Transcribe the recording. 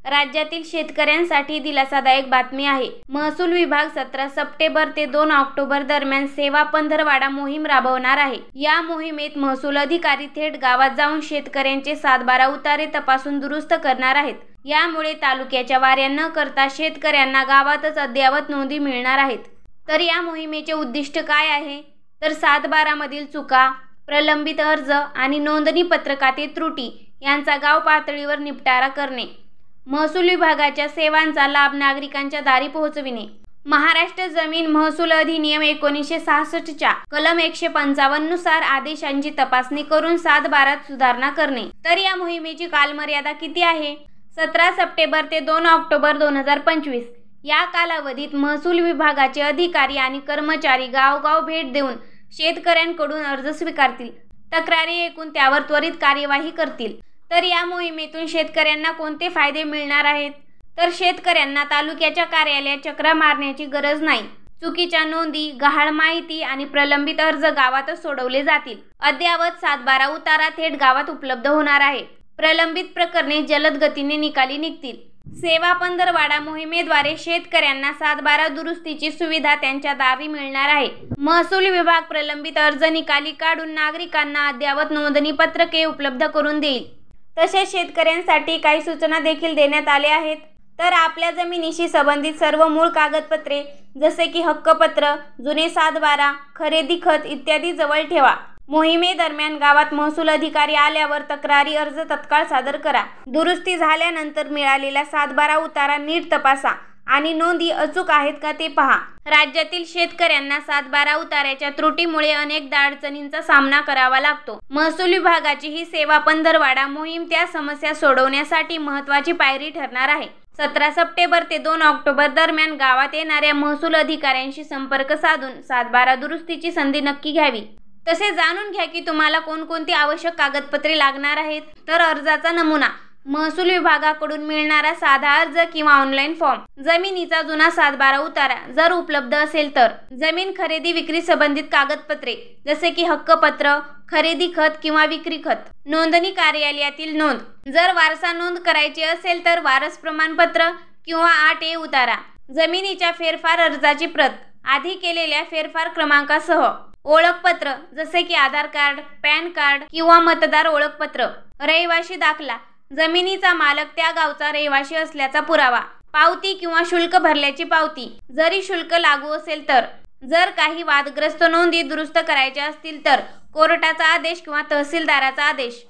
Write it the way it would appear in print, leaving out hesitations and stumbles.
राज्यातील शेतकऱ्यांसाठी दिलासादायक बातमी आहे। महसूल विभाग 17 सप्टेंबर ते 2 ऑक्टोबर दरम्यान सेवा पंधरवडा मोहीम राबवणार आहे। या मोहिमेत महसूल अधिकारी थेट गावात जाऊन शेतकऱ्यांचे 7/12 उतारे तपासून दुरुस्त करणार आहेत। यामुळे तालुक्याच्या वाऱ्या न करता शेतकऱ्यांना गावातच अद्ययावत नोंदी मिळणार आहेत। तर या मोहिमेचे उद्दिष्ट काय आहे? तर 7/12 मधील चुका, प्रलंबित अर्ज आणि नोंदणी पत्रकातील त्रुटी यांचा गाव पातळीवर निपटारा करणे, महसूल विभागाच्या सेवांचा लाभ नागरिकांच्या दारी पोहोचविणे। महाराष्ट्र जमीन महसूल अधिनियम 1966 च्या कलम 155 नुसार आदेशांची तपासणी करून 7/12 सुधारणा करणे। तर या मोहिमेची कालमर्यादा किती आहे? 17 सप्टेंबर ते 2 ऑक्टोबर 2025 या कालावधीत महसूल विभागाचे अधिकारी आणि कर्मचारी गावगाव भेट देऊन शेतकऱ्यांकडून अर्ज स्वीकारतील, तक्रारी ऐकून त्यावर त्वरित कार्यवाही करतील। तर या मोहिमेतून शेतकऱ्यांना कोणते फायदे मिळणार आहेत? तर शेतकऱ्यांना तालुक्याच्या कार्यालयात चक्रा मारण्याची गरज नाही। चुकीच्या नोंदी, गहाळ माहिती आणि प्रलंबित अर्ज गावातच सोडवले जातील। अद्ययावत 7/12 उतारा थेट गावात उपलब्ध होणार आहे। प्रलंबित प्रकरणे जलद गतीने निकाली निघतील। सेवा पंधरवडा मोहिमेद्वारे शेतकऱ्यांना 7/12 दुरुस्तीची सुविधा त्यांच्या दारी मिळणार आहे। महसूल विभाग प्रलंबित अर्ज निकाली काढून नागरिकांना अद्ययावत नोंदणी पत्रके उपलब्ध करून देईल। तसेच शेतकऱ्यांसाठी काही सूचना देखील देण्यात आल्या आहेत। तर आपल्या जमिनीशी संबंधित सर्व मूळ कागदपत्रे जसे की हक्कपत्र, जुने 7/12, खरेदी खत इत्यादी जवळ ठेवा। मोहिमेदरम्यान गावात महसूल अधिकारी आल्यावर तक्रारी अर्ज तत्काळ सादर करा। दुरुस्ती झाल्यानंतर मिळालेला 7/12 उतारा नीट तपासा आणि नोंदी अचूक आहेत का ते पहा। राज्यातील शेतकऱ्यांना 7/12 उताऱ्याच्या त्रुटीमुळे अनेकदा अडचणींचा सामना करावा लागतो। महसूल विभागाची ही सेवा पंधरवडा मोहीम त्या समस्या सोडवण्यासाठी महत्त्वाची पायरी ठरणार आहे। 17 सप्टेंबर ते 2 ऑक्टोबर दरम्यान गावात येणाऱ्या महसूल अधिकाऱ्यांशी संपर्क साधून 7/12 दुरुस्तीची संधी नक्की घ्यावी। तसे जाणून घ्या की तुम्हाला कोणकोणती आवश्यक कागदपत्रे लागणार आहेत। तर अर्जाचा नमुना, महसूल विभागाकडून मिळणारा साधा अर्ज किंवा ऑनलाईन फॉर्म, जमिनीचा जुना 7/12 उतारा जर उपलब्ध असेल तर, जमीन खरेदी विक्री संबंधित कागदपत्रे जसे की हक्कपत्र, खरेदी खत किंवा विक्री खत, नोंदणी कार्यालयातील नोंद, जर वारसा नोंद करायची असेल तर वारस प्रमाणपत्र किंवा 8A उतारा, जमिनीच्या फेरफार अर्जाची प्रत, आधी केलेल्या फेरफार क्रमांकासह, ओळखपत्र जसे की आधार कार्ड, पॅन कार्ड किंवा मतदार ओळखपत्र, रहिवासी दाखला, जमिनीचा मालक त्या गावचा रहिवासी असल्याचा पुरावा, पावती किंवा शुल्क भरल्याची पावती, जरी शुल्क लागू असेल तर, जर काही वादग्रस्त नोंदी दुरुस्त करायच्या असतील तर कोर्टाचा आदेश किंवा तहसीलदाराचा आदेश,